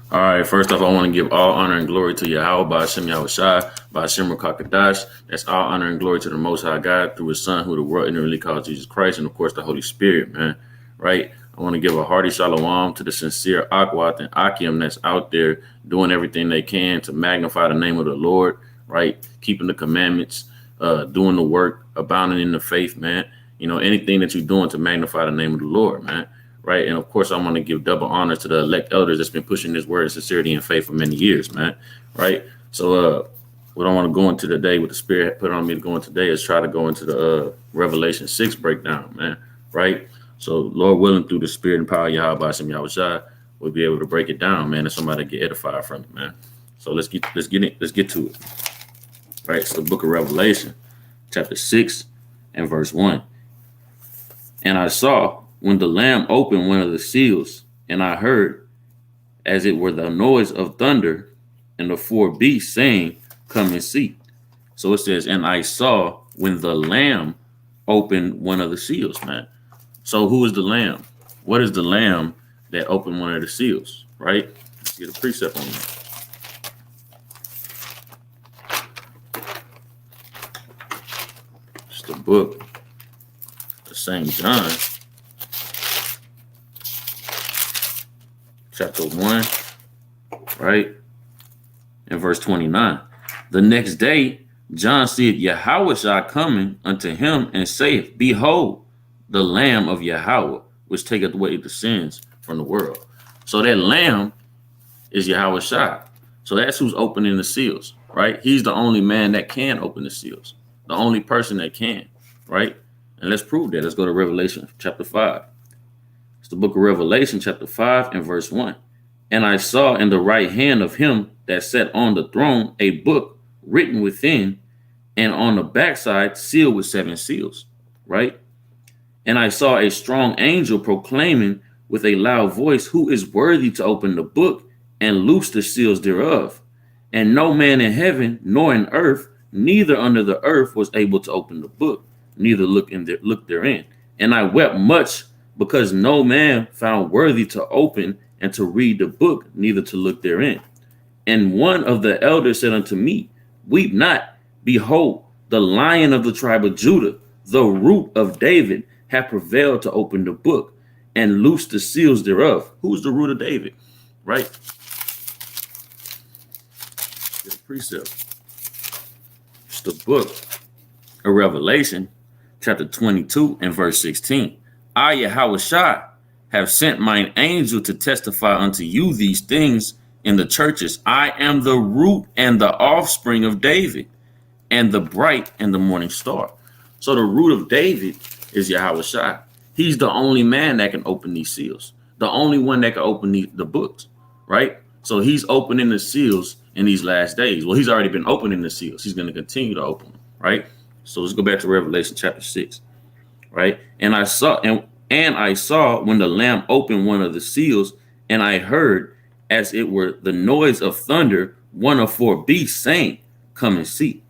All right, first off, I want to give all honor and glory to Yahweh, by Hashem Yahushai, by Hashem Rakakadash. That's all honor and glory to the Most High God through His Son, who the world inwardly calls Jesus Christ, and of course the Holy Spirit, man. Right? I want to give a hearty shalom to the sincere Akwat and Akim that's out there doing everything they can to magnify the name of the Lord, right? Keeping the commandments, doing the work, abounding in the faith, man. You know, anything that you're doing to magnify the name of the Lord, man. Right. And of course, I want to give double honor to the elect elders that's been pushing this word of sincerity and faith for many years, man. Right. So what I want to go into today, what the Spirit put on me to go into today, is try to go into the Revelation 6 breakdown, man. Right. So Lord willing, through the Spirit and power of Yahweh Bashim Yahushua, we'll be able to break it down, man, and somebody get edified from it, man. So let's get to it. Right. So the book of Revelation, chapter 6 and verse 1. And I saw when the Lamb opened one of the seals, and I heard, as it were the noise of thunder, and the four beasts saying, "Come and see." So it says, and I saw when the Lamb opened one of the seals, man. So who is the Lamb? What is the Lamb that opened one of the seals, right? Let's get a precept on that. It's the book of St. John, chapter 1, right? And verse 29. The next day, John said, Yahushua coming unto him and saith, Behold, the Lamb of Yahweh, which taketh away the sins from the world. So that Lamb is Yahushua. So that's who's opening the seals, right? He's the only man that can open the seals, the only person that can, right? And let's prove that. Let's go to Revelation chapter 5. It's the book of Revelation, chapter 5 and verse 1. And I saw in the right hand of him that sat on the throne a book written within, and on the backside sealed with 7 seals, right? And I saw a strong angel proclaiming with a loud voice, Who is worthy to open the book and loose the seals thereof? And no man in heaven, nor in earth, neither under the earth was able to open the book, neither look therein. And I wept much, because no man found worthy to open and to read the book, neither to look therein. And one of the elders said unto me, Weep not, behold, the Lion of the tribe of Judah, the Root of David, hath prevailed to open the book and loose the seals thereof. Who's the Root of David? Right? Get a precept. It's the book of Revelation, chapter 22 and verse 16. I, Yahushua, have sent mine angel to testify unto you these things in the churches. I am the root and the offspring of David, and the bright and the morning star. So the root of David is Yahushua. He's the only man that can open these seals, the only one that can open the books, right? So he's opening the seals in these last days. Well, he's already been opening the seals. He's going to continue to open them, right? So let's go back to Revelation chapter 6, right? And I saw when the Lamb opened one of the seals, and I heard, as it were the noise of thunder, one of 4 beasts saying, Come and see.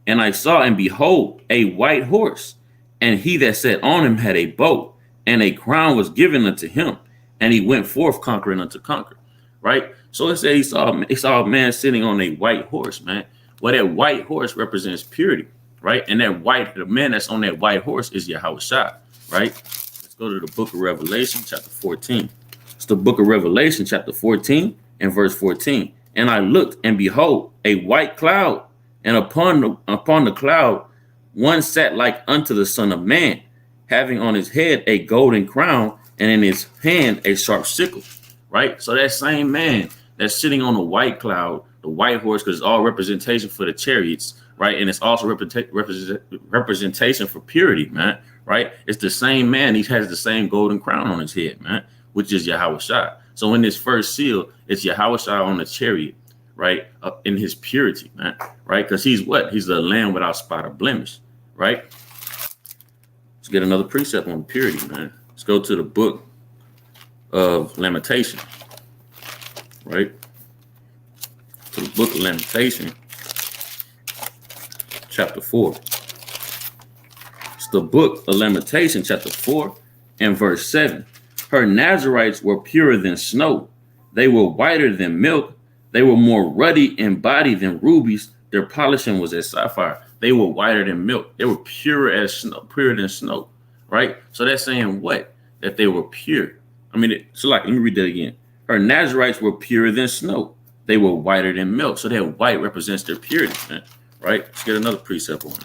And I saw, and behold, a white horse, and he that sat on him had a bow, and a crown was given unto him, and he went forth conquering unto conquer. Right? So it said he saw a man sitting on a white horse, man. Well, that white horse represents purity, right? And the man that's on that white horse is Yahushua, right? Let's go to the book of Revelation, chapter 14. It's the book of Revelation, chapter 14 and verse 14. And I looked, and behold, a white cloud, and upon the cloud one sat like unto the Son of Man, having on his head a golden crown, and in his hand a sharp sickle. Right? So that same man that's sitting on a white cloud, the white horse, because it's all representation for the chariots, right? And it's also representation for purity, man. Right? It's the same man. He has the same golden crown on his head, man, which is Yahushua. So in this first seal, it's Yahushua on the chariot, right? In his purity, man, right? Because he's what? He's the lamb without spot or blemish, right? Let's get another precept on purity, man. Let's go to the book of Lamentation, right? To the book of Lamentation, chapter 4. It's the book of Lamentation, chapter 4 and verse 7. Her Nazarites were purer than snow, They were whiter than milk. They were more ruddy in body than rubies. Their polishing was as sapphire. They were whiter than milk. They were pure as snow, purer than snow, right? So that's saying what? That they were pure. I mean, so like, let me read that again. Her Nazarites were purer than snow. They were whiter than milk. So that white represents their purity, man, right? Let's get another precept on it.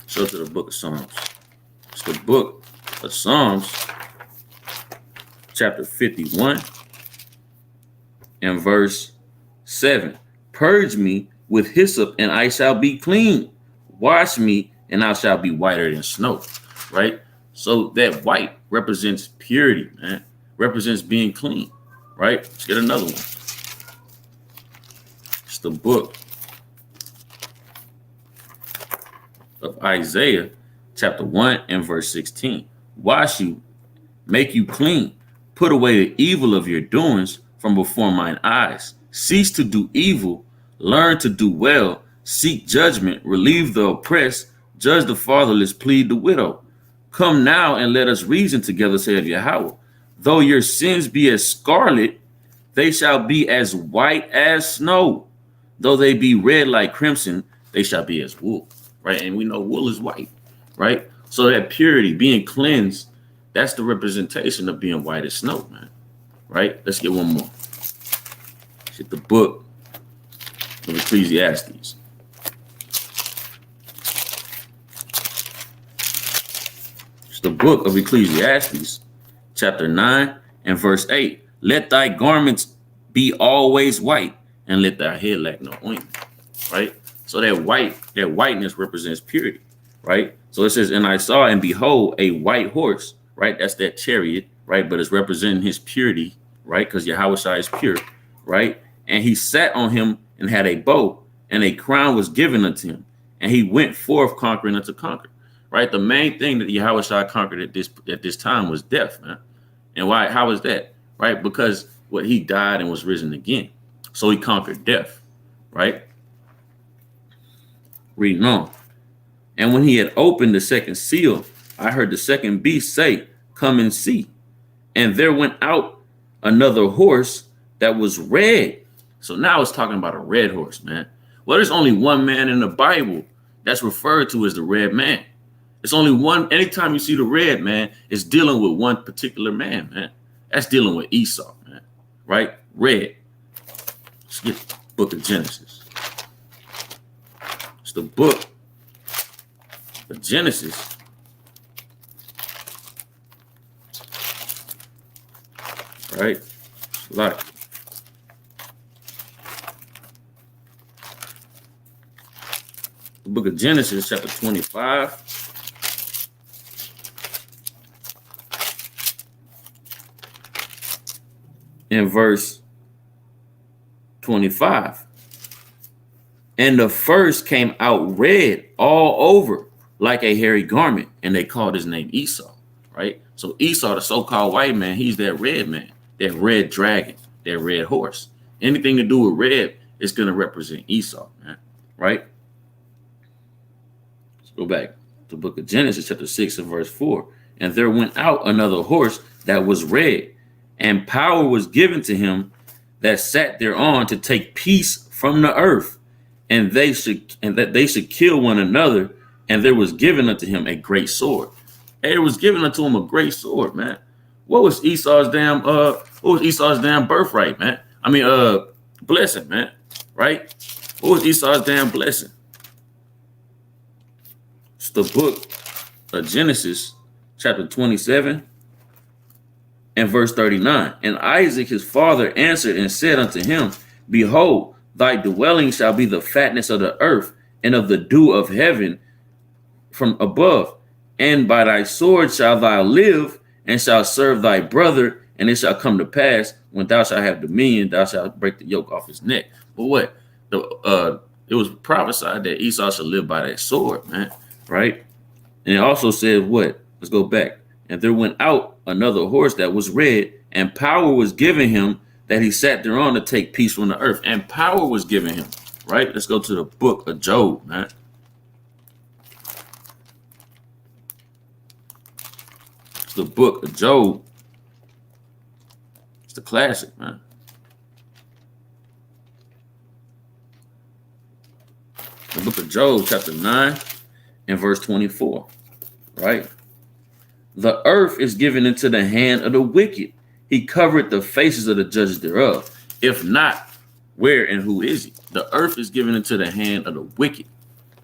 So to the book of Psalms. It's the book of Psalms, chapter 51 and verse 7. Purge me with hyssop and I shall be clean. Wash me and I shall be whiter than snow, right? So that white represents purity, man. Represents being clean, right? Let's get another one. It's the book of Isaiah, chapter 1 and verse 16. Wash you, make you clean, put away the evil of your doings from before mine eyes. Cease to do evil, learn to do well, seek judgment, relieve the oppressed, judge the fatherless, plead the widow. Come now and let us reason together, saith Yahweh. Though your sins be as scarlet, they shall be as white as snow. Though they be red like crimson, they shall be as wool, right? And we know wool is white, right? So that purity, being cleansed, that's the representation of being white as snow, man, right? Let's get one more. It's the book of Ecclesiastes. It's the book of Ecclesiastes, chapter 9 and verse 8. Let thy garments be always white, and let thy head lack no ointment, right? So that whiteness represents purity, right? So it says, and I saw and behold a white horse, right? That's that chariot, right? But it's representing his purity, right? Because Yahweh is pure, right? And he sat on him and had a bow, and a crown was given unto him, and he went forth conquering unto conquer, right? The main thing that Yahweh conquered at this time was death, man. And why? How is that? Right? Because what he died and was risen again. So he conquered death, right? Reading on. And when he had opened the second seal, I heard the second beast say, come and see. And there went out another horse that was red. So now it's talking about a red horse, man. Well, there's only one man in the Bible that's referred to as the red man. It's only one. Anytime you see the red man, it's dealing with one particular man, man. That's dealing with Esau, man. Right? Red. Let's get the book of Genesis. It's the book of Genesis. Right? Like the book of Genesis, chapter 25. In verse 25. And the first came out red all over like a hairy garment, and they called his name Esau, right? So Esau, the so-called white man, he's that red man, that red dragon, that red horse. Anything to do with red is going to represent Esau, man, right? Let's go back to the book of Genesis, chapter 6 and verse 4. And there went out another horse that was red, and power was given to him that sat thereon to take peace from the earth, and that they should kill one another. And there was given unto him a great sword. And it was given unto him a great sword, man. What was Esau's damn birthright, man? I mean, blessing, man. Right? What was Esau's damn blessing? It's the book of Genesis, chapter 27 and verse 39. And Isaac his father answered and said unto him, behold, thy dwelling shall be the fatness of the earth and of the dew of heaven from above. And by thy sword shalt thou live, and shalt serve thy brother. And it shall come to pass, when thou shalt have dominion, thou shalt break the yoke off his neck. But what? It was prophesied that Esau should live by that sword, man. Right? And it also said what? Let's go back. And there went out another horse that was red, and power was given him that he sat thereon to take peace from the earth. And power was given him, right? Let's go to the book of Job, man. It's the book of Job, It's the classic, man. The book of Job, chapter 9 and verse 24, right? The earth is given into the hand of the wicked. He covered the faces of the judges thereof. If not, where and who is he? The earth is given into the hand of the wicked,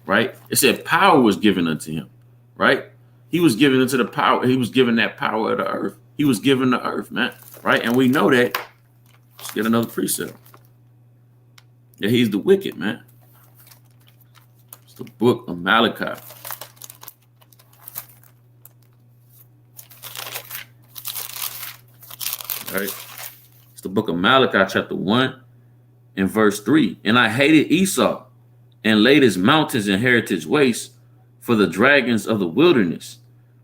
right? It said power was given unto him, right? He was given into the power. He was given that power of the earth. He was given the earth, man, right? And we know that. Let's get another precept. Yeah, he's the wicked, man. It's the book of Malachi. Right? It's the book of Malachi, chapter 1 and verse 3. And I hated Esau and laid his mountains and heritage waste for the dragons of the wilderness,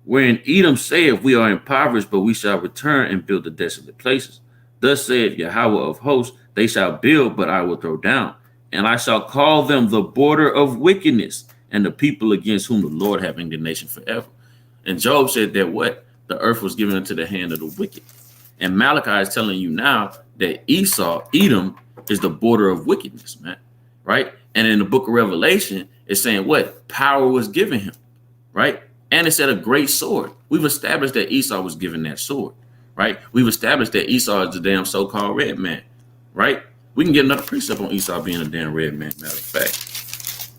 wherein Edom saith, we are impoverished, but we shall return and build the desolate places. Thus saith Yahweh of hosts, they shall build, but I will throw down. And I shall call them the border of wickedness, and the people against whom the Lord have indignation forever. And Job said that what? The earth was given into the hand of the wicked. And Malachi is telling you now that Esau, Edom, is the border of wickedness, man, right? And in the book of Revelation, it's saying what? Power was given him, right? And it said a great sword. We've established that Esau was given that sword, right? We've established that Esau is the damn so-called red man, right? We can get another precept on Esau being a damn red man, matter of fact.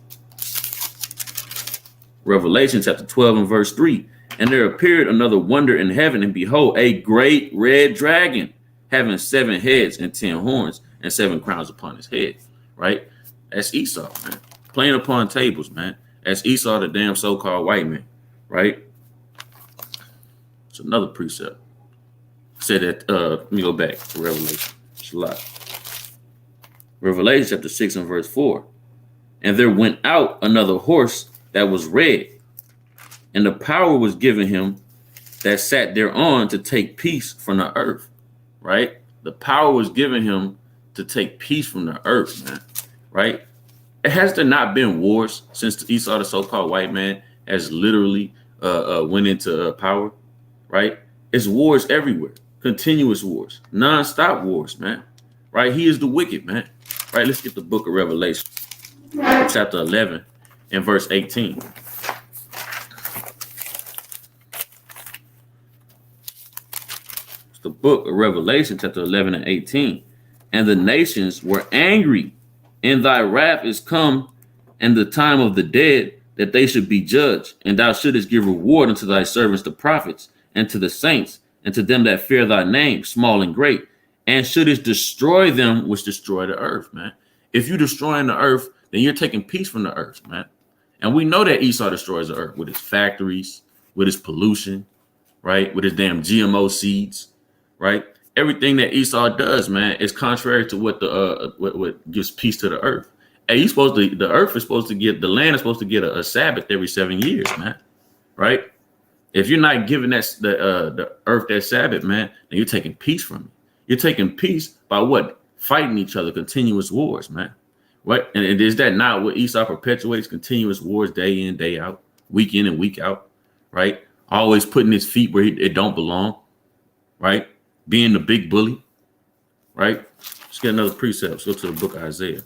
Revelation chapter 12 and verse 3. And there appeared another wonder in heaven, and behold, a great red dragon, having 7 heads and 10 horns, and 7 crowns upon his head. Right? That's Esau, man. Playing upon tables, man. That's Esau, the damn so-called white man. Right? It's another precept. Said that, let me go back to Revelation. It's a lot. Revelation chapter 6 and verse 4. And there went out another horse that was red, and the power was given him that sat thereon to take peace from the earth, right? The power was given him to take peace from the earth, man, right? Has there not been wars since Esau, the so-called white man, has literally went into power, right? It's wars everywhere, continuous wars, non-stop wars, man, right? He is the wicked, man, right? Let's get the book of Revelation, chapter 11 and verse 18. The book of Revelation, chapter 11 and 18. And the nations were angry, and thy wrath is come, and the time of the dead, that they should be judged. And thou shouldest give reward unto thy servants, the prophets, and to the saints, and to them that fear thy name, small and great, and shouldest destroy them which destroy the earth, man. If you destroying the earth, then you're taking peace from the earth, man. And we know that Esau destroys the earth with his factories, with his pollution, right? With his damn GMO seeds. Right, everything that Esau does, man, is contrary to what the what gives peace to the earth. And he's supposed to, the earth is supposed to get, the land is supposed to get a Sabbath every 7 years, man. Right? If you're not giving that the earth that Sabbath, man, then you're taking peace from it. You're taking peace by what? Fighting each other, continuous wars, man. What? And is that not what Esau perpetuates? Continuous wars, day in, day out, week in and week out, right? Always putting his feet where it don't belong, right? Being the big bully, right? Let's get another precept. Let's go to the book of Isaiah.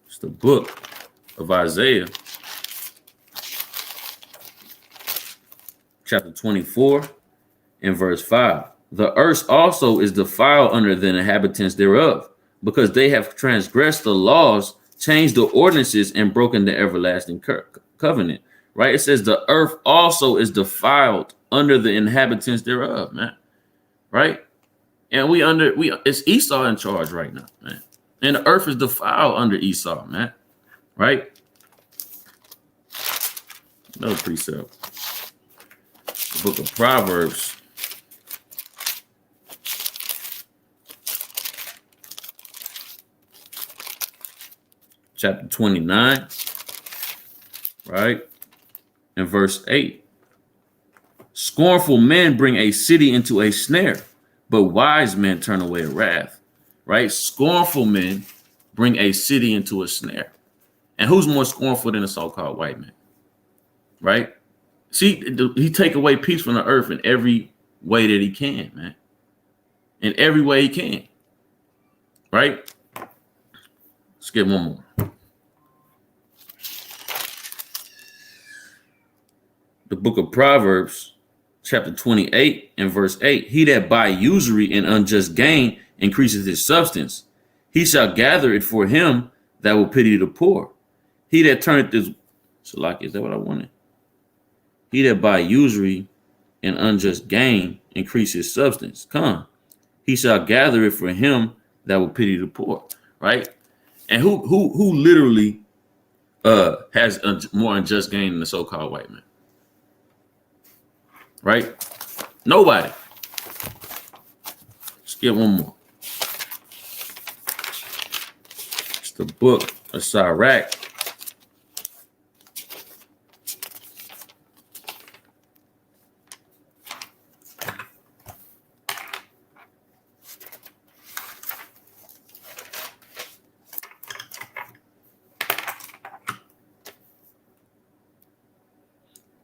It's the book of Isaiah, chapter 24 and verse 5. The earth also is defiled under the inhabitants thereof, because they have transgressed the laws, changed the ordinances, and broken the everlasting covenant, right? It says the earth also is defiled under the inhabitants thereof, man, right? And it's Esau in charge right now, man. And the earth is defiled under Esau, man, right? Another precept. The book of Proverbs, chapter 29, right? And verse 8. Scornful men bring a city into a snare, but wise men turn away wrath, right? Scornful men bring a city into a snare. And who's more scornful than a so-called white man? Right? See, he take away peace from the earth in every way that he can, man. In every way he can. Right? Let's get one more. The book of Proverbs, chapter 28 and verse 8. He that buy usury and unjust gain increases his substance. He shall gather it for him that will pity the poor. He that turneth this, Salaki, is that what I wanted? He that buy usury and unjust gain increase his substance. Come, he shall gather it for him that will pity the poor. Right? And who literally has more unjust gain than the so-called white man? Right? Nobody. Let's get one more. It's the book of Sirach.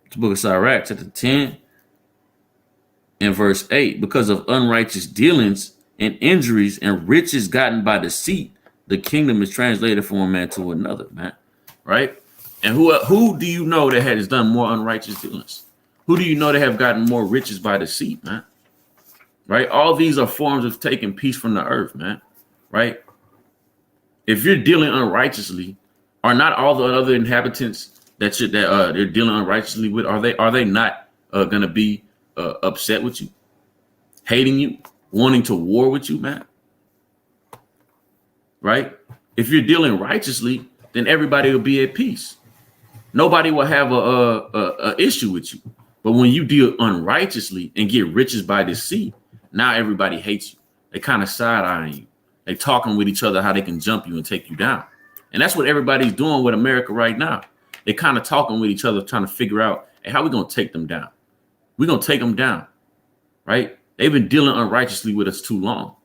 The book of Sirach, chapter 10 and verse 8. Because of unrighteous dealings and injuries and riches gotten by deceit, the kingdom is translated from one man to another, man. Right? And who do you know that has done more unrighteous dealings? Who do you know that have gotten more riches by deceit, man? Right? All these are forms of taking peace from the earth, man. Right? If you're dealing unrighteously, are not all the other inhabitants that they're dealing unrighteously with, are they not going to be upset with you, hating you, wanting to war with you, man? Right? If you're dealing righteously, then everybody will be at peace. Nobody will have a issue with you. But when you deal unrighteously and get riches by deceit, now everybody hates you. They kind of side-eyeing you. They talking with each other how they can jump you and take you down. And that's what everybody's doing with America right now. They kind of talking with each other, trying to figure out, hey, how we going to take them down? We're going to take them down, right? They've been dealing unrighteously with us too long.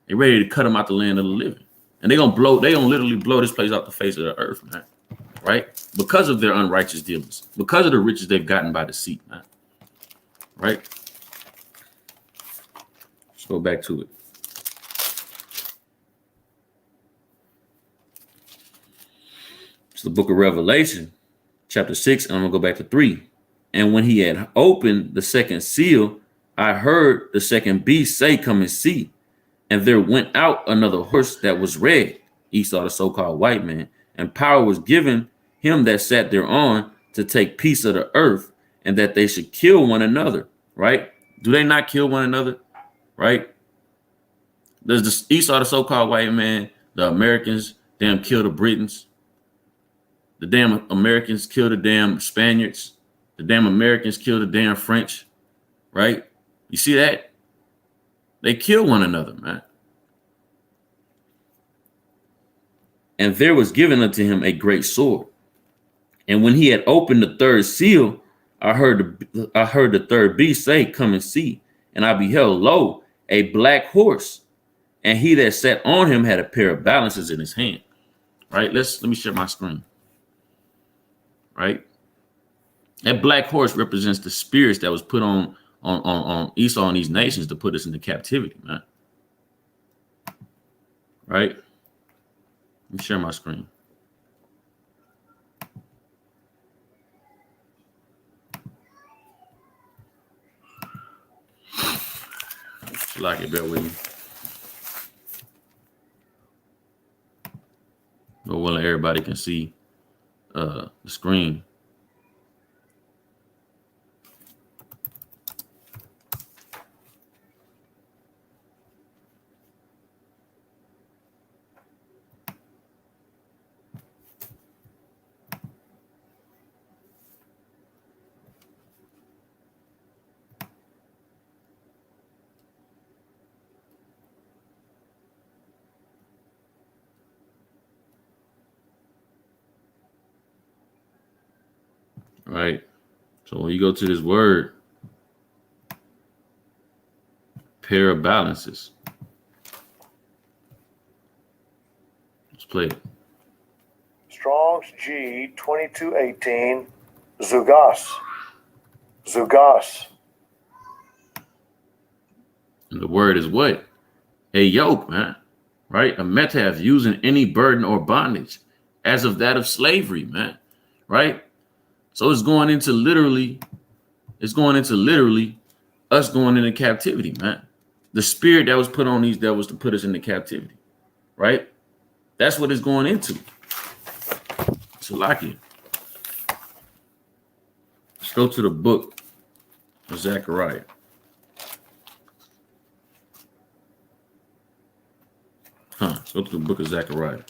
They're ready to cut them out the land of the living. And they're going to literally blow this place off the face of the earth, man, right? Because of their unrighteous dealings, because of the riches they've gotten by deceit, man, right? Let's go back to it. It's the book of Revelation, chapter 6, and I'm going to go back to 3. And when he had opened the second seal, I heard the second beast say, come and see. And there went out another horse that was red, Esau, the so-called white man, and power was given him that sat thereon to take peace of the earth, and that they should kill one another, right? Do they not kill one another, right? Does the Esau, the so-called white man, the Americans, damn kill the Britons? The damn Americans kill the damn Spaniards. The damn Americans kill the damn French, right? You see that? They kill one another, man. And there was given unto him a great sword. And when he had opened the third seal, I heard the third beast say, come and see. And I beheld, lo, a black horse. And he that sat on him had a pair of balances in his hand. Right? Let me share my screen. Right? That black horse represents the spirits that was put on Esau and these nations to put us into captivity, man. Right? Let me share my screen. Like it, bear with me. But well, everybody can see the screen. Right. So when you go to this word, pair of balances. Let's play it. Strong's G 2218, Zugos. Zugos. And the word is what? A yoke, man. Right? A metav, using any burden or bondage as of that of slavery, man. Right? So it's going into literally us going into captivity, man. The spirit that was put on these devils to put us into captivity. Right? That's what it's going into. Salakia. Let's go to the book of Zechariah. Let's go to the book of Zechariah.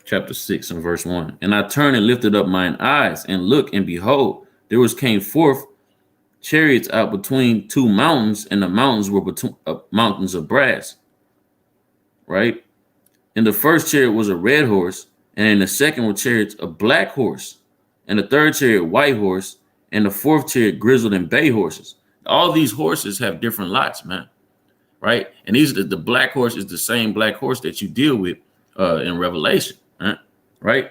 Chapter 6 and verse 1. And I turned and lifted up mine eyes and looked, and behold, there came forth chariots out between two mountains, and the mountains were between mountains of brass. Right? And the first chariot was a red horse, and in the second were chariots a black horse, and the third chariot white horse, and the fourth chariot grizzled and bay horses. All these horses have different lots, man. Right? And these the black horse is the same black horse that you deal with in Revelation. Right?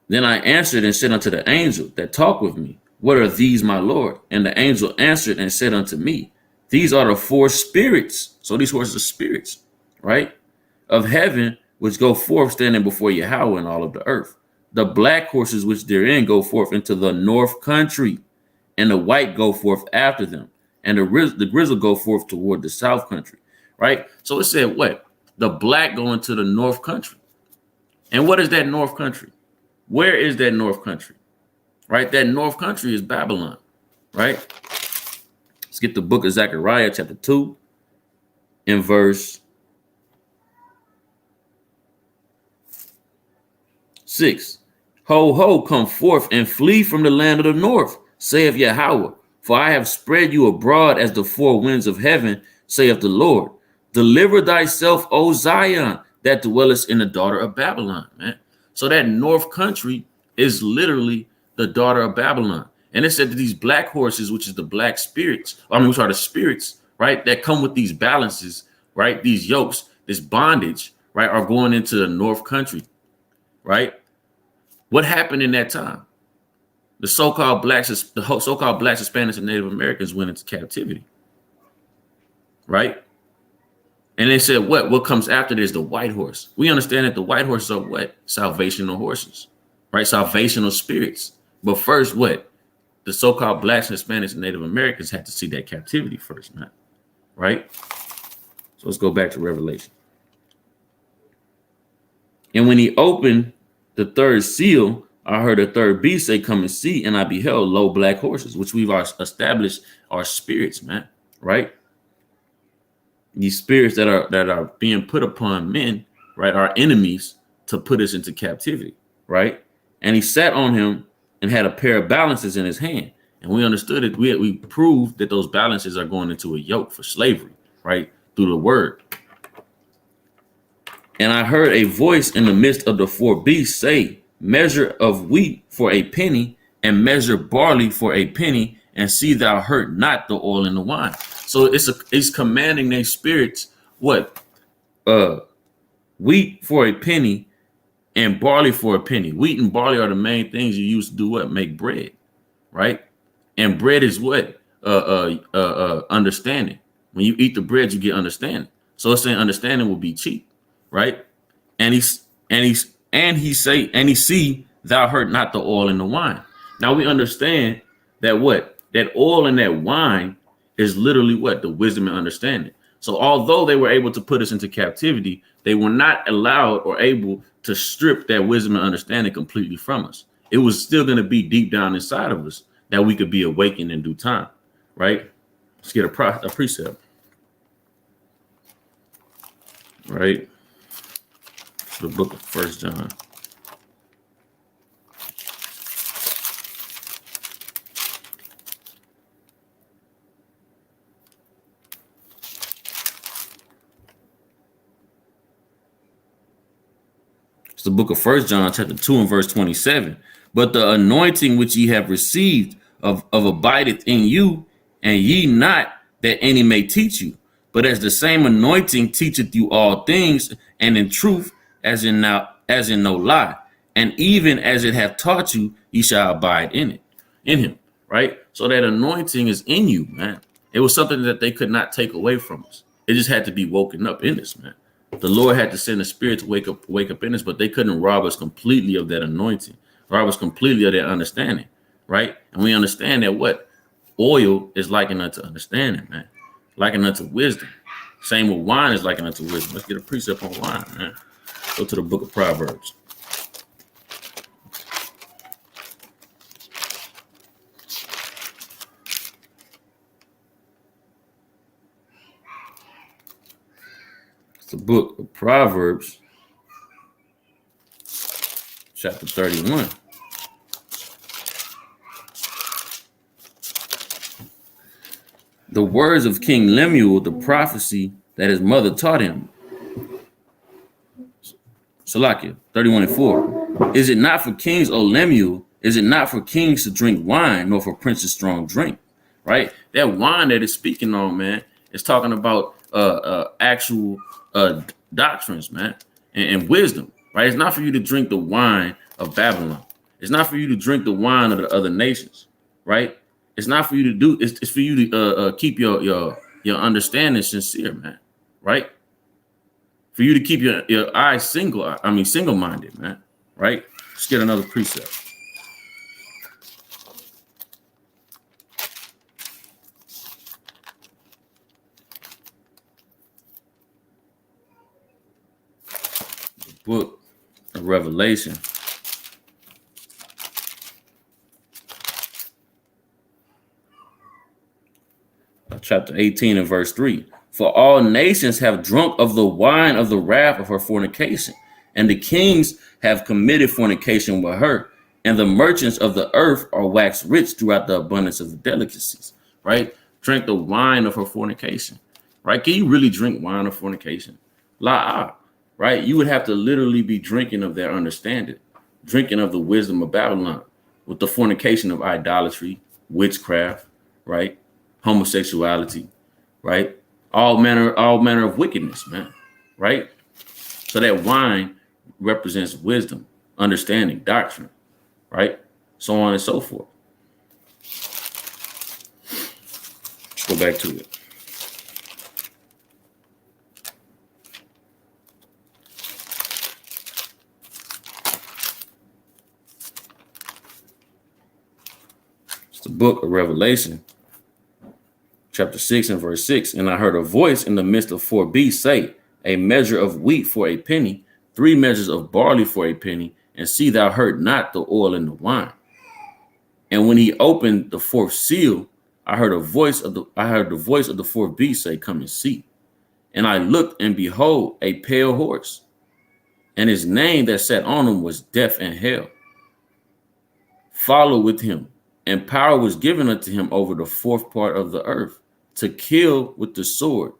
Then I answered and said unto the angel that talked with me, what are these, my Lord? And the angel answered and said unto me, these are the four spirits. So these horses are spirits, right? Of heaven, which go forth standing before Yahweh and all of the earth. The black horses which therein go forth into the north country, and the white go forth after them, and the grizzle go forth toward the south country, right? So it said what? The black go into the north country. And what is that north country? Where is that north country? Right? That north country is Babylon, right? Let's get the book of Zechariah, chapter 2, in verse 6. Ho, ho, come forth and flee from the land of the north, saith Yahweh, for I have spread you abroad as the four winds of heaven, saith the Lord. Deliver thyself, O Zion, that dwellest in the daughter of Babylon, man. So that north country is literally the daughter of Babylon. And it said that these black horses, which is the black spirits, which are the spirits, right, that come with these balances, right, these yokes, this bondage, right, are going into the north country, right? What happened in that time? The so-called blacks, Hispanics, and Native Americans went into captivity, right? And they said, what comes after this? The white horse. We understand that the white horses are what? Salvational horses, right? Salvational spirits. But first, what? The so-called blacks, Hispanics, and Native Americans had to see that captivity first, man. Right? So let's go back to Revelation. And when he opened the third seal, I heard a third beast say, come and see, and I beheld low black horses, which we've established are spirits, man. Right? These spirits that are being put upon men, right, are enemies to put us into captivity, right? And he sat on him and had a pair of balances in his hand. And we understood it. We proved that those balances are going into a yoke for slavery, right, through the word. And I heard a voice in the midst of the four beasts say, measure of wheat for a penny, and measure barley for a penny, and see thou hurt not the oil and the wine. So it's commanding their spirits what? Wheat for a penny and barley for a penny. Wheat and barley are the main things you use to do what? Make bread, right? And bread is what? Understanding. When you eat the bread, you get understanding. So it's saying understanding will be cheap, right? And he see thou hurt not the oil and the wine. Now we understand that what? That oil and that wine is literally what? The wisdom and understanding. So although they were able to put us into captivity, they were not allowed or able to strip that wisdom and understanding completely from us. It was still going to be deep down inside of us that we could be awakened in due time, right? Let's get a precept, right? The book of 1 John. It's the book of First John, chapter 2, and verse 27. But the anointing which ye have received of abideth in you, and ye not that any may teach you. But as the same anointing teacheth you all things, and in truth, as in no lie. And even as it hath taught you, ye shall abide in him. Right? So that anointing is in you, man. It was something that they could not take away from us. It just had to be woken up in us, man. The Lord had to send the Spirit to wake up in us, but they couldn't rob us completely of that anointing, rob us completely of that understanding, right? And we understand that what oil is likened unto understanding, man, likened unto wisdom. Same with wine is likened unto wisdom. Let's get a precept on wine, man. Go to the book of Proverbs. The book of Proverbs, chapter 31. The words of King Lemuel, the prophecy that his mother taught him. Salakia, 31:4. Is it not for kings, O Lemuel? Is it not for kings to drink wine, nor for princes strong drink? Right? That wine that it's speaking on, man, is talking about actual doctrines, man, and wisdom, right? It's not for you to drink the wine of Babylon. It's not for you to drink the wine of the other nations, right? It's not for you to do. It's for you to keep your understanding sincere, man, right? For you to keep your eyes single-minded, man, right? Let's get another precept. Book of Revelation, chapter 18 and verse 3. For all nations have drunk of the wine of the wrath of her fornication, and the kings have committed fornication with her, and the merchants of the earth are waxed rich throughout the abundance of the delicacies. Right? Drink the wine of her fornication. Right? Can you really drink wine of fornication? La. Right? You would have to literally be drinking of their understanding, drinking of the wisdom of Babylon, with the fornication of idolatry, witchcraft, right? Homosexuality, right? All manner of wickedness, man, right? So that wine represents wisdom, understanding, doctrine, right? So on and so forth. Let's go back to it. It's the book of Revelation, chapter 6 and verse 6. And I heard a voice in the midst of 4 beasts say, a measure of wheat for a penny, 3 measures of barley for a penny, and see thou hurt not the oil and the wine. And when he opened the 4th seal, I heard the voice of the 4th beast say, come and see. And I looked, and behold, a pale horse, and his name that sat on him was Death, and Hell followed with him. And power was given unto him over the 4th part of the earth, to kill with the sword,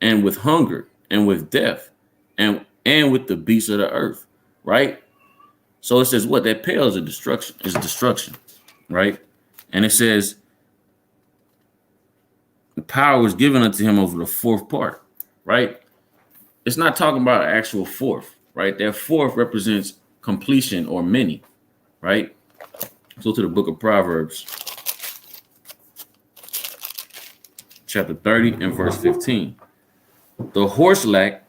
and with hunger, and with death, and with the beasts of the earth. Right? So it says what? That pale is destruction, right? And it says the power was given unto him over the 4th part, right? It's not talking about an actual 4th, right? That 4th represents completion or many, right? Go to the book of Proverbs, chapter 30 and verse 15. The horselack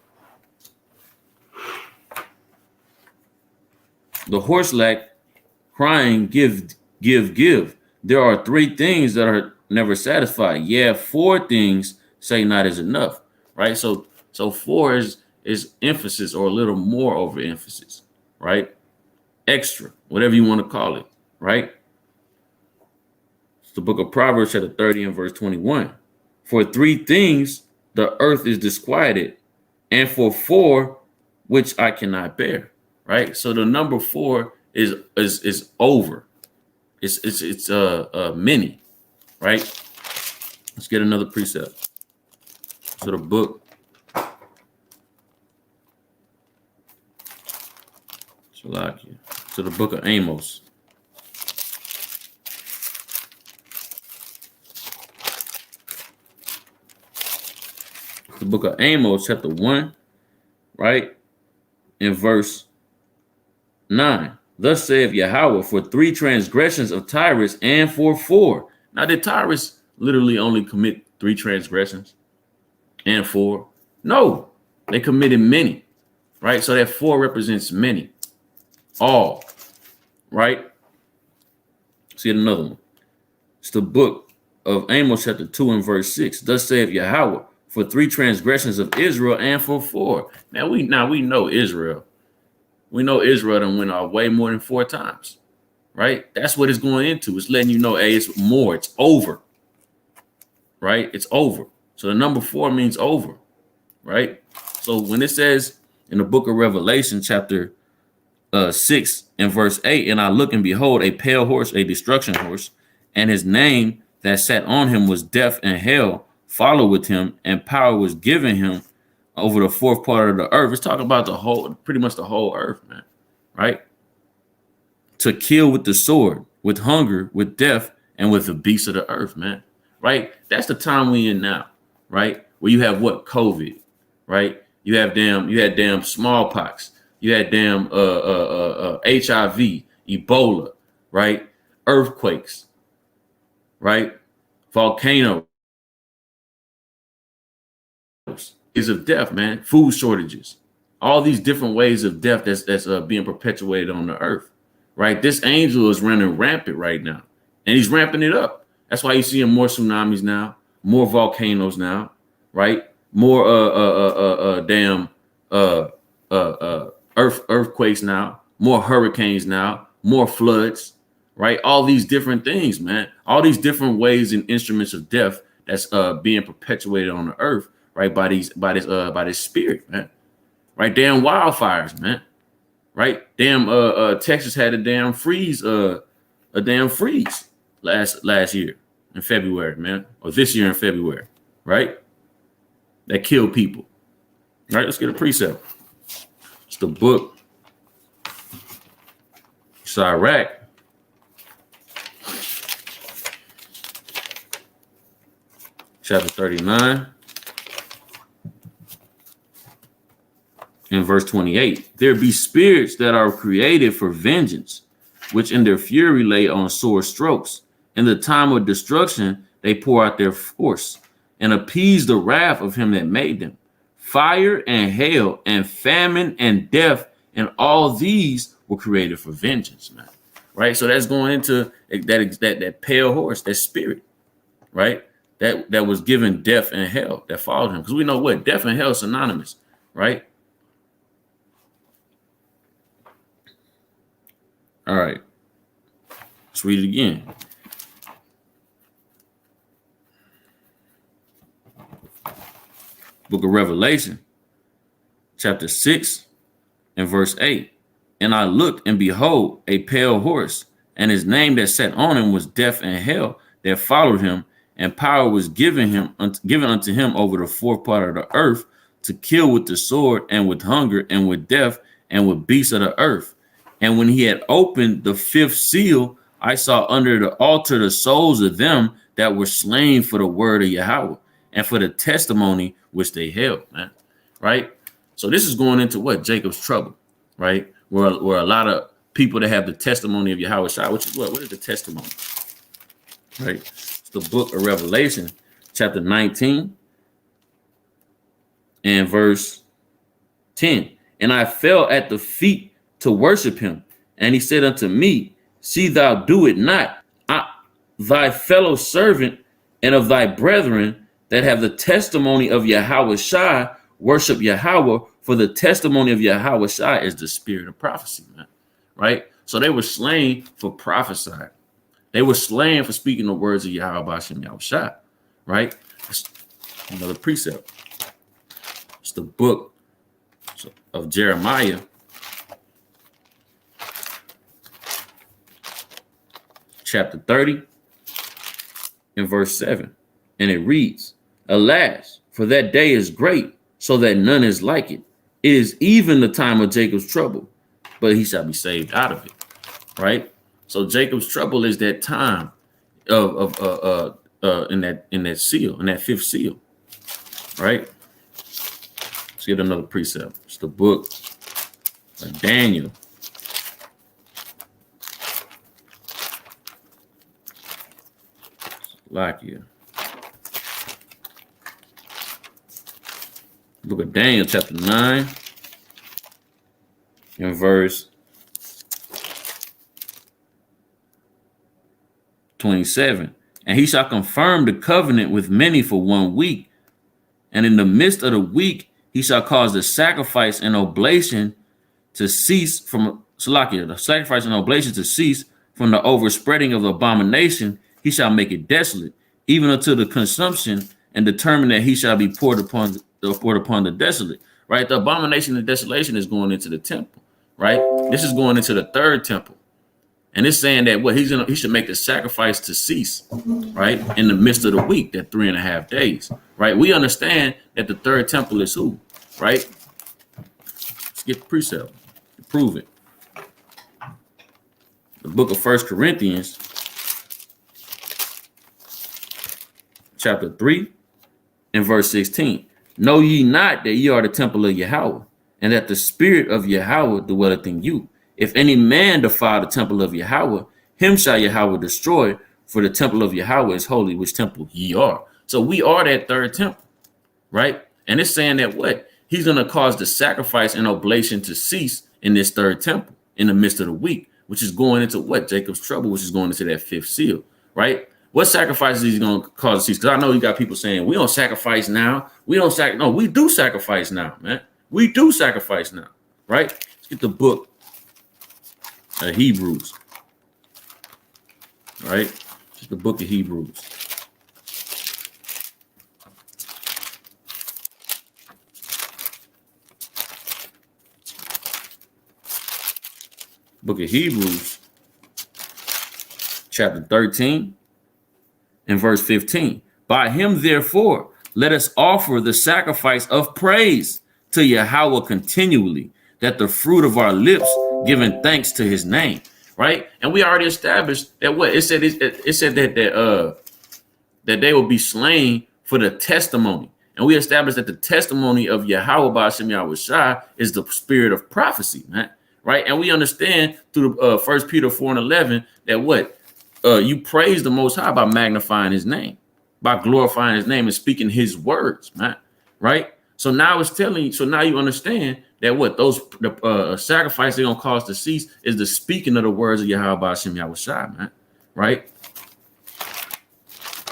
crying, give, give, give. There are 3 things that are never satisfied. Yeah, 4 things say not is enough, right? So 4 is emphasis, or a little more over emphasis, right? Extra, whatever you want to call it, right? It's the book of Proverbs, chapter 30 and verse 21. For 3 things the earth is disquieted, and for 4 which I cannot bear, right? So the number 4 is over. It's many, right? Let's get another precept. So the book Salakia. To the book of Amos. The book of Amos, chapter 1, right? In verse 9. Thus saith Yahweh, for 3 transgressions of Tyrus and for 4. Now, did Tyrus literally only commit 3 transgressions and 4? No, they committed many, right? So that 4 represents many. All, right? See another one. It's the book of Amos, chapter 2 and verse 6. Thus saith Yahweh, for 3 transgressions of Israel and for 4. Now we know Israel. We know Israel done went off way more than 4 times, right? That's what it's going into. It's letting you know, hey, it's more. It's over, right? It's over. So the number 4 means over, right? So when it says in the book of Revelation, chapter 6 and verse 8, and I look and behold a pale horse, a destruction horse, and his name that sat on him was Death, and hell followed with him, and power was given him over the 4th part of the earth. It's talking about the whole, pretty much the whole earth, man, right? To kill with the sword, with hunger, with death, and with the beasts of the earth, man, right? That's the time we in now, right? Where you have what? COVID, right? You had damn smallpox. You had damn HIV, Ebola, right? Earthquakes, right? Volcanoes of death, man. Food shortages, all these different ways of death that's being perpetuated on the earth, right? This angel is running rampant right now, and he's ramping it up. That's why you're seeing more tsunamis now, more volcanoes now, right? More earthquakes now, more hurricanes now, more floods, right? All these different things, man. All these different ways and instruments of death that's being perpetuated on the earth, right? By this spirit, man. Right? Damn wildfires, man. Right? Damn Texas had a damn freeze last year in February, man. Or this year in February, right? That killed people. Right? Let's get a precept. It's the book Sirach, chapter 39 in verse 28. There be spirits that are created for vengeance, which in their fury lay on sore strokes. In the time of destruction, they pour out their force and appease the wrath of him that made them. Fire and hail and famine and death, and all these were created for vengeance, man. Right? So that's going into that pale horse, that spirit, right? That was given death and hell that followed him. Because we know what? Death and hell is synonymous, right? All right. Let's read it again. Book of Revelation, chapter 6 and verse 8. And I looked, and behold, a pale horse, and his name that sat on him was Death, and hell that followed him, and power was given unto him over the 4th part of the earth, to kill with the sword, and with hunger, and with death, and with beasts of the earth. And when he had opened the 5th seal, I saw under the altar the souls of them that were slain for the word of Yahweh and for the testimony which they held, man. Right? So this is going into what? Jacob's trouble, right? Where a lot of people that have the testimony of Yahweh Shai, which is what? What is the testimony? Right? It's the book of Revelation, chapter 19 and verse 10. And I fell at the feet to worship him. And he said unto me, see thou do it not. Thy fellow servant and of thy brethren that have the testimony of Yahweh Shai worship Yahweh, for the testimony of Yahweh Shai is the spirit of prophecy, man. Right? So they were slain for prophesying. They were slain for speaking the words of Yahweh Bashem Yahweh Shai. Right? That's another precept. It's the book of Jeremiah, chapter 30 and verse 7. And it reads, alas, for that day is great, so that none is like it. It is even the time of Jacob's trouble. but he shall be saved out of it. Right. So Jacob's trouble is that time of in that seal, in that fifth seal. Right. Let's get another precept. It's the book of Daniel. Like you. Book of Daniel, chapter 9, and verse 27. And he shall confirm the covenant with many for 1 week. And in the midst of the week, he shall cause the sacrifice and oblation to cease from the sacrifice and oblation to cease from the overspreading of the abomination. He shall make it desolate, even until the consumption, and determine that he shall be poured upon the desolate. Right? The abomination and desolation is going into the temple. Right? This is going into the third temple. And it's saying that he should make the sacrifice to cease, right, in the midst of the week, that 3.5 days, right? We understand that the third temple is who, right? Let's get the precept to prove it. The book of 1 Corinthians, chapter 3, and verse 16. Know ye not that ye are the temple of Yahweh, and that the spirit of Yahweh dwelleth in you? If any man defile the temple of Yahweh, him shall Yahweh destroy, for the temple of Yahweh is holy, which temple ye are. So we are that third temple, right? And it's saying that what? He's going to cause the sacrifice and oblation to cease in this third temple in the midst of the week, which is going into what? Jacob's trouble, which is going into that fifth seal, right? What sacrifices is he going to cause to cease? Because I know you got people saying, we don't sacrifice now. No, we do sacrifice now, man. We do sacrifice now, right? Let's get the book. Hebrews, right? It's the book of Hebrews. Book of Hebrews, chapter 13 and verse 15. By him, therefore, let us offer the sacrifice of praise to Yahweh continually, that the fruit of our lips giving thanks to his name, right? And we already established that what it said that they will be slain for the testimony. And we established that the testimony of Yahweh Ba'ashem Yahushua is the spirit of prophecy, man, right? And we understand through 1 Peter 4:11 that what you praise the Most High by magnifying his name, by glorifying his name and speaking his words, man, right? So now it's telling you, so now you understand that what the sacrifice they're gonna cause to cease is the speaking of the words of Yahweh Ba'ashem Yahushua, man, right?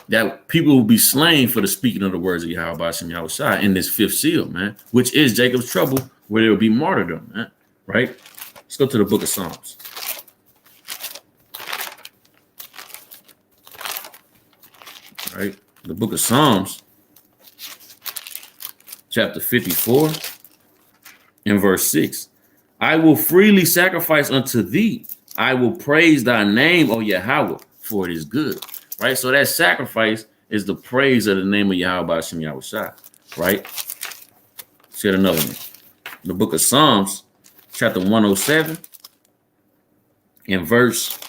That people will be slain for the speaking of the words of Yahweh Ba'ashem Yahushua in this fifth seal, man, which is Jacob's trouble, where there will be martyrdom, man, right? Let's go to the book of Psalms. Right, the book of Psalms, chapter 54 and verse 6. I will freely sacrifice unto thee. I will praise thy name, O Yahweh, for it is good. Right? So that sacrifice is the praise of the name of Yahweh Ba'ashem Yahushua. Right? Let's get another one. The book of Psalms, chapter 107 and verse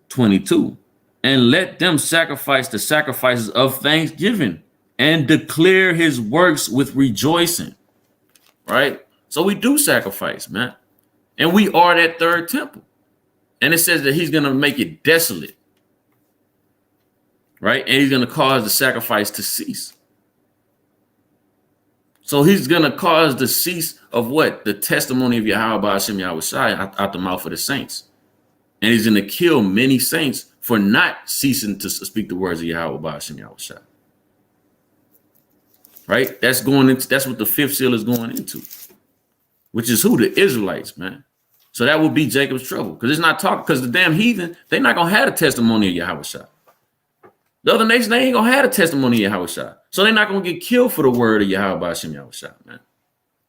22. And let them sacrifice the sacrifices of thanksgiving and declare his works with rejoicing. Right? So we do sacrifice, man. And we are that third temple. And it says that he's going to make it desolate. Right? And he's going to cause the sacrifice to cease. So he's going to cause the cease of what? The testimony of Yahweh Ba'ashem Yahushua out the mouth of the saints. And he's going to kill many saints for not ceasing to speak the words of Yahweh Ba'ashem Yahushua. Right? That's what the fifth seal is going into. Which is who? The Israelites, man. So that would be Jacob's trouble. Because it's not talking, because the damn heathen, they're not going to have a testimony of Yahushua. The other nations, they ain't going to have a testimony of Yahushua. So they're not going to get killed for the word of Yahweh Ba'ashem Yahushua, man.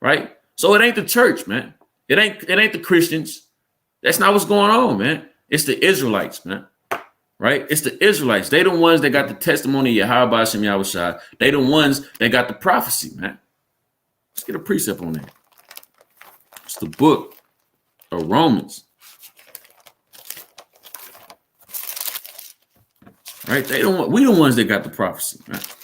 Right? So it ain't the church, man. It ain't the Christians. That's not what's going on, man. It's the Israelites, man. Right? It's the Israelites. They the ones that got the testimony of Yahweh Ba'ashem Yahushua. They the ones that got the prophecy, man. Let's get a precept on that. It's the book of Romans. Right? We the ones that got the prophecy. Right?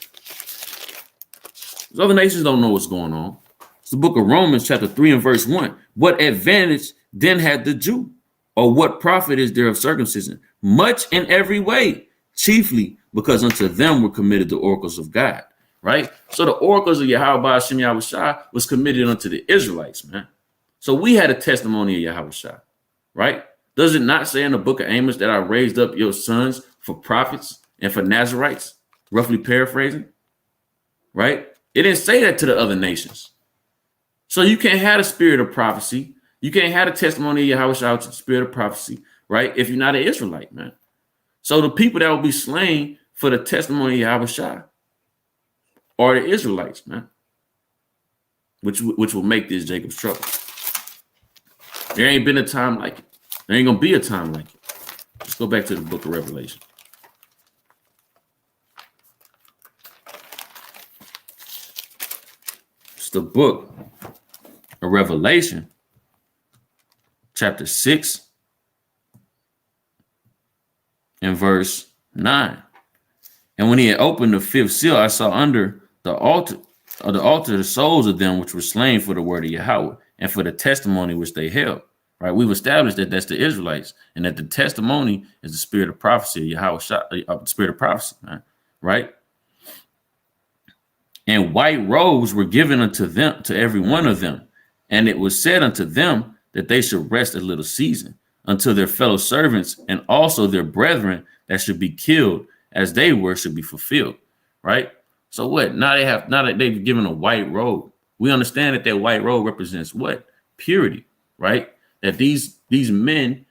Those other nations don't know what's going on. It's the book of Romans, chapter 3 and verse 1. What advantage then had the Jew? Or what profit is there of circumcision? Much in every way, chiefly because unto them were committed the oracles of God. Right? So the oracles of Yahweh Hashem Yahushua was committed unto the Israelites, man. So we had a testimony of Yahushua, right? Does it not say in the book of Amos that I raised up your sons for prophets and for Nazarites? Roughly paraphrasing, right? It didn't say that to the other nations. So you can't have a spirit of prophecy. You can't have a testimony of Yahushua to the spirit of prophecy, right? If you're not an Israelite, man. So the people that will be slain for the testimony of Yahushua are the Israelites, man, which will make this Jacob's trouble. There ain't been a time like it. There ain't gonna be a time like it. Let's go back to the book of Revelation. It's the book of Revelation, chapter 6 and verse 9. And when he had opened the fifth seal, I saw under the altar the souls of them which were slain for the word of Yahweh and for the testimony which they held. Right? We've established that that's the Israelites, and that the testimony is the spirit of prophecy, Yahweh, the spirit of prophecy, right? And white robes were given unto them, to every one of them, and it was said unto them that they should rest a little season until their fellow servants and also their brethren that should be killed as they were should be fulfilled, right? So what? Now that they've given a white robe, we understand that that white robe represents what? Purity, right? That these men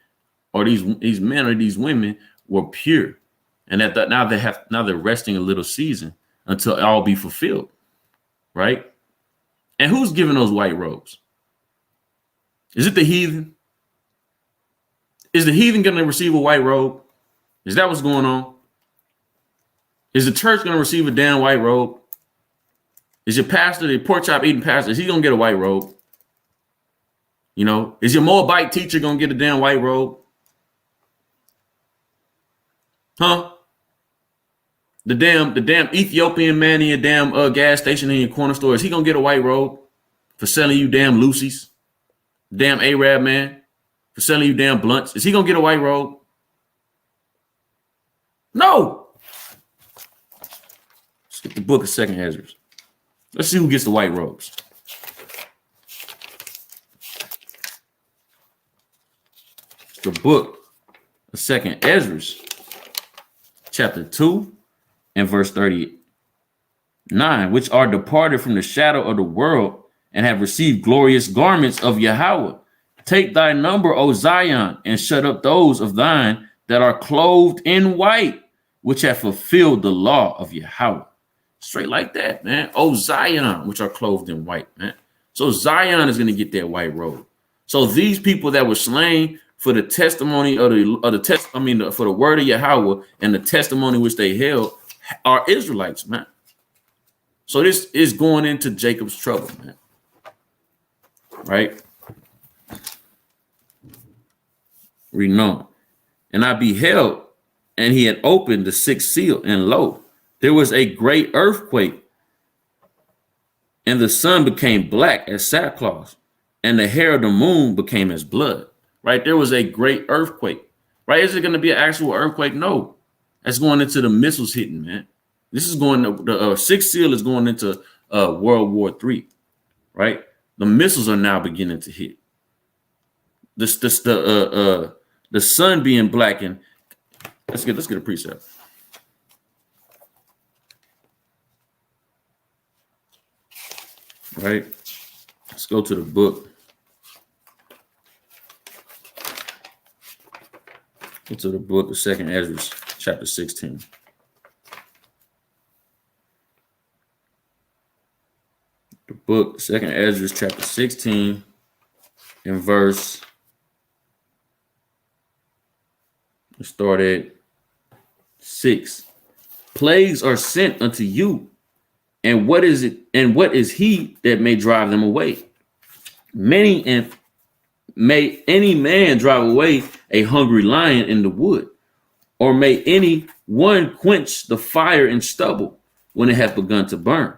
or these men or these women were pure, and that now they're resting a little season until all be fulfilled, right? And who's giving those white robes? Is it the heathen? Is the heathen going to receive a white robe? Is that what's going on? Is the church going to receive a damn white robe? Is your pastor, the pork chop eating pastor, is he going to get a white robe? You know, is your Moabite teacher going to get a damn white robe? Huh? The damn Ethiopian man in your damn gas station in your corner store, is he going to get a white robe for selling you damn Lucy's? Damn Arab man for selling you damn blunts. Is he going to get a white robe? No. Let's get the book of 2nd Ezra. Let's see who gets the white robes. The book of 2nd Ezra, chapter 2 and verse 39, which are departed from the shadow of the world and have received glorious garments of Yahweh. Take thy number, O Zion, and shut up those of thine that are clothed in white, which have fulfilled the law of Yahweh. Straight like that, man. O Zion, which are clothed in white, man. So Zion is going to get that white robe. So these people that were slain for the testimony for the word of Yahweh and the testimony which they held are Israelites, man. So this is going into Jacob's trouble, man. Right? Reading on. And I beheld, and he had opened the 6th seal, and lo, there was a great earthquake, and the sun became black as sackcloth, and the hair of the moon became as blood. Right? There was a great earthquake. Right? Is it going to be an actual earthquake? No. That's going into the missiles hitting, man. This is going to the 6th seal is going into World War III. Right? The missiles are now beginning to hit. The sun being blackened. Let's get a precept. Right? Let's go to the book. Go to the book of 2nd Ezra, chapter 16. The book, 2nd Ezra, chapter 16, in verse. Let's start at 6. Plagues are sent unto you, and what is it? And what is he that may drive them away? Many may any man drive away a hungry lion in the wood, or may any one quench the fire in stubble when it hath begun to burn?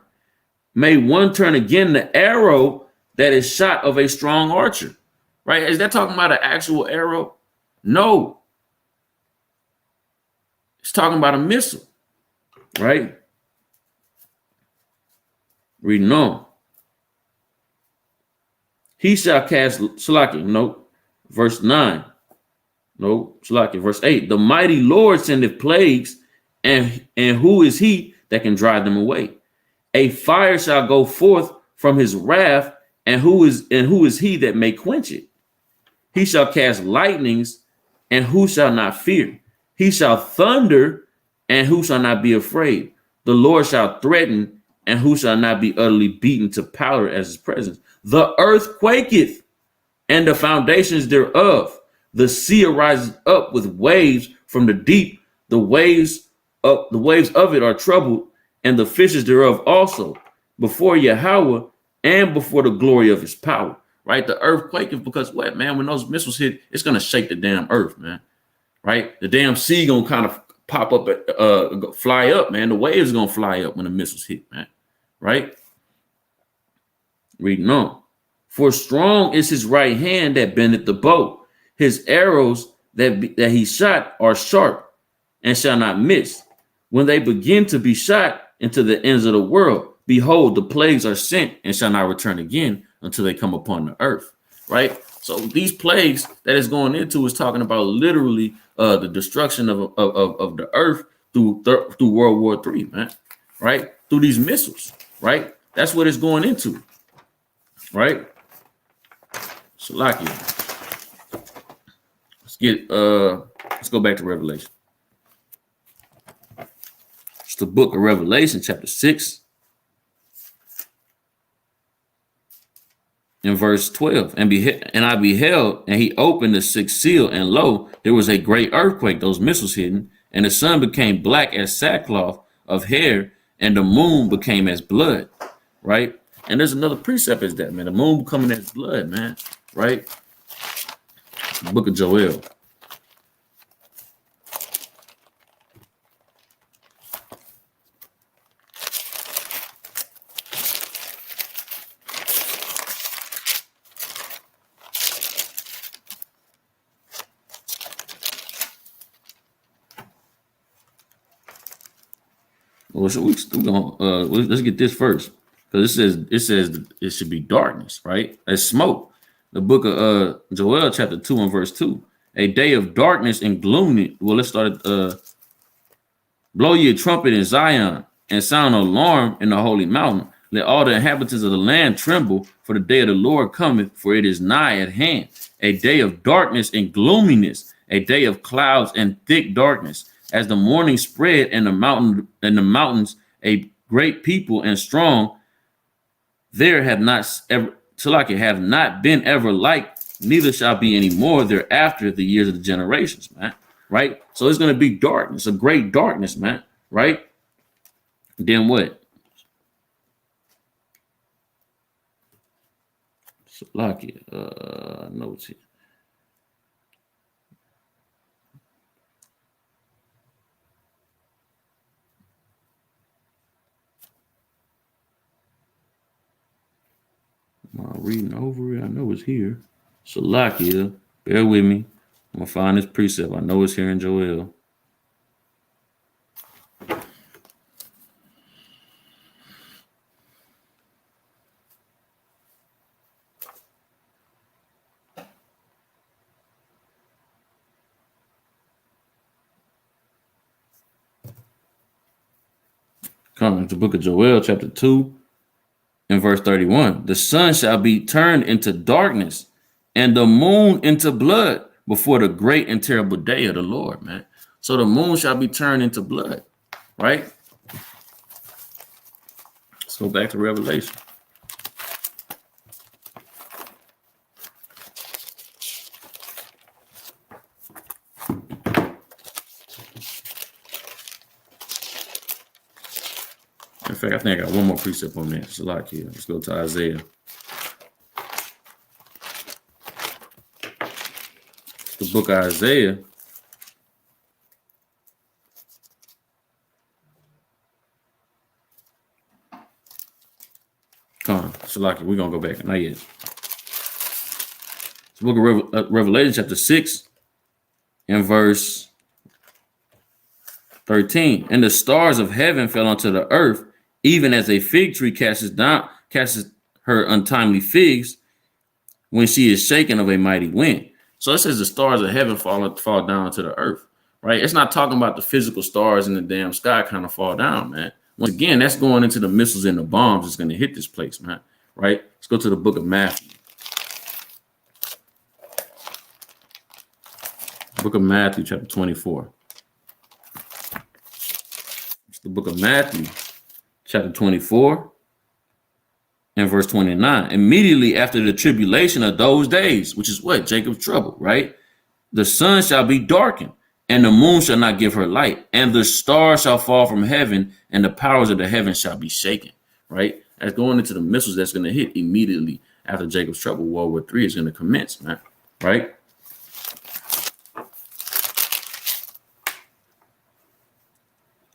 May one turn again the arrow that is shot of a strong archer? Right? Is that talking about an actual arrow? No. It's talking about a missile, right? Reading on. He shall cast, Salaki, no, verse 9. No, Salaki, verse 8. The mighty Lord sendeth plagues, and who is he that can drive them away? A fire shall go forth from his wrath, and who is he that may quench it? He shall cast lightnings, and who shall not fear? He shall thunder, and who shall not be afraid? The Lord shall threaten, and who shall not be utterly beaten to powder as his presence? The earth quaketh, and the foundations thereof. The sea arises up with waves from the deep. The waves of it are troubled, and the fishes thereof also, before Yahweh and before the glory of his power. Right? The earth quaketh because what, man? When those missiles hit, it's gonna shake the damn earth, man. Right? The damn sea gonna kind of pop up, fly up, man. The waves gonna fly up when the missiles hit, man. Right? Reading on. For strong is his right hand that bendeth the bow. His arrows that he shot are sharp and shall not miss. When they begin to be shot into the ends of the world, behold, the plagues are sent and shall not return again until they come upon the earth. Right? So these plagues that it's going into is talking about literally the destruction of the earth through World War III, man. Right? Through these missiles. Right? That's what it's going into. Right? Salakia. Let's go back to Revelation. It's the book of Revelation, chapter 6, in verse 12. And I beheld, and he opened the sixth seal, and lo, there was a great earthquake, those missiles hidden, and the sun became black as sackcloth of hair, and the moon became as blood. Right? And there's another precept is that, man. The moon becoming as blood, man. Right? The book of Joel. Well, so we're gonna let's get this first, because it says it should be darkness, right? As smoke. The book of Joel, chapter 2 and verse 2. A day of darkness and gloomy. Well, let's start at blow ye a trumpet in Zion and sound alarm in the holy mountain. Let all the inhabitants of the land tremble, for the day of the Lord cometh, for it is nigh at hand. A day of darkness and gloominess, a day of clouds and thick darkness. As the morning spread and the mountains a great people and strong, there have not ever Salaki have not been ever like, neither shall be any more thereafter the years of the generations, man. Right? So it's going to be darkness, a great darkness, man. Right? Then what? Salaki, notes here. I'm reading over it. I know it's here. Salakia, bear with me. I'm gonna find this precept. I know it's here in Joel. Come to the book of Joel, chapter 2. In verse 31, the sun shall be turned into darkness and the moon into blood before the great and terrible day of the Lord, man. So the moon shall be turned into blood, right? Let's go back to Revelation. In fact, I think I got one more precept on that. It's a lot here. Let's go to Isaiah. the book of Isaiah. Come on, Shalaki, we're going to go back. Not yet. It's the book of Revelation, chapter 6, and verse 13. And the stars of heaven fell onto the earth, even as a fig tree casts her untimely figs when she is shaken of a mighty wind. So it says the stars of heaven fall down to the earth, right? It's not talking about the physical stars in the damn sky kind of fall down, man. Once again, that's going into the missiles and the bombs that's going to hit this place, man, right? Let's go to the book of Matthew. Book of Matthew, chapter 24. It's the book of Matthew, chapter 24, and verse 29. Immediately after the tribulation of those days, which is what? Jacob's trouble, right? The sun shall be darkened, and the moon shall not give her light, and the stars shall fall from heaven, and the powers of the heavens shall be shaken, right? That's going into the missiles that's going to hit immediately after Jacob's trouble. World War III is going to commence, man, right?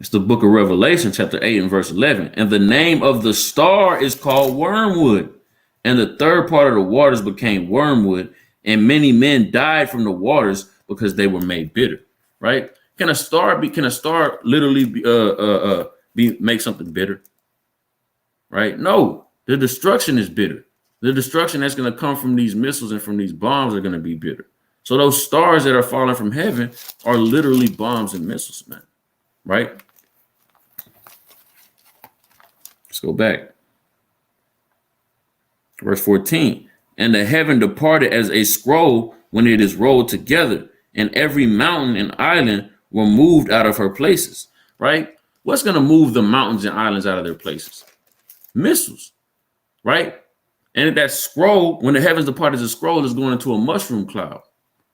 It's the book of Revelation, chapter 8 and verse 11. And the name of the star is called Wormwood. And the third part of the waters became wormwood, and many men died from the waters because they were made bitter. Right? Can a star literally make something bitter? Right? No, the destruction is bitter. The destruction that's going to come from these missiles and from these bombs are going to be bitter. So those stars that are falling from heaven are literally bombs and missiles, man. Right? Let's go back. Verse 14. And the heaven departed as a scroll when it is rolled together, and every mountain and island were moved out of her places. Right? What's going to move the mountains and islands out of their places? Missiles. Right? And that scroll, when the heavens depart as a scroll, is going into a mushroom cloud.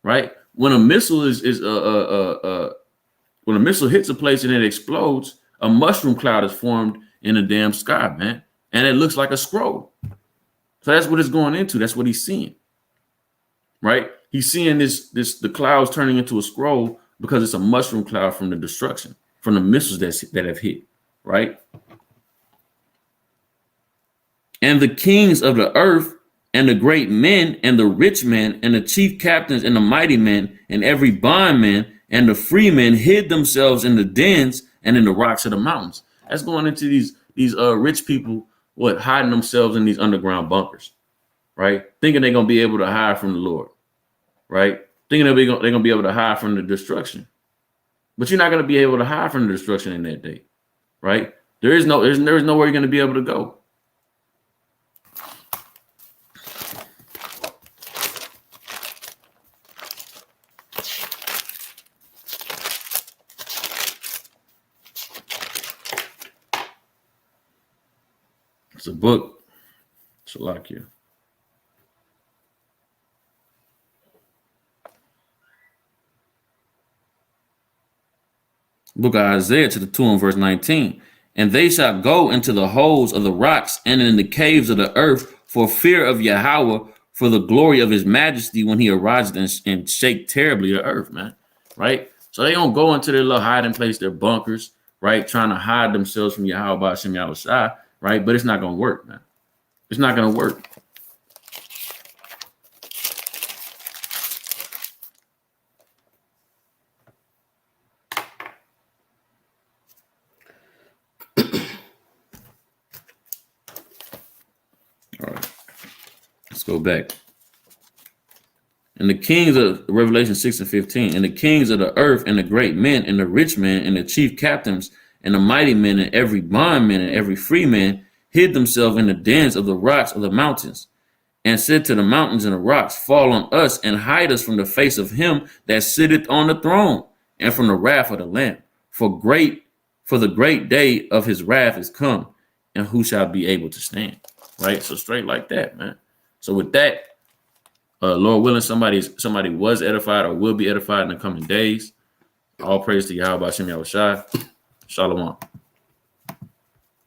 Right? When a missile when a missile hits a place and it explodes, a mushroom cloud is formed in the damn sky, man. And it looks like a scroll. So that's what it's going into. That's what he's seeing. Right? He's seeing the clouds turning into a scroll because it's a mushroom cloud from the destruction, from the missiles that have hit. Right? And the kings of the earth and the great men and the rich men and the chief captains and the mighty men and every bondman and the free men hid themselves in the dens and in the rocks of the mountains. That's going into these rich people, hiding themselves in these underground bunkers, right? Thinking they're going to be able to hide from the Lord, right? Thinking they're going to be able to hide from the destruction. But you're not going to be able to hide from the destruction in that day, right? There is nowhere you're going to be able to go. It's a book. Shalakia. Book of Isaiah to the 2 and verse 19. And they shall go into the holes of the rocks and in the caves of the earth for fear of Yahweh, for the glory of his majesty when he arises and shake terribly the earth, man. Right? So they don't go into their little hiding place, their bunkers, right? Trying to hide themselves from Yahweh Ba'ashem Yahushua. Right? But it's not going to work, man. It's not going to work. All right. Let's go back. And the kings of Revelation 6 and 15, and the kings of the earth and the great men and the rich men and the chief captains and the mighty men and every bondman and every free man hid themselves in the dens of the rocks of the mountains, and said to the mountains and the rocks, fall on us and hide us from the face of him that sitteth on the throne and from the wrath of the Lamb. For the great day of his wrath is come, and who shall be able to stand? Right? So straight like that, man. So with that, Lord willing, somebody was edified or will be edified in the coming days. All praise to Yahweh Ba'ashem Yahushua. Shalom.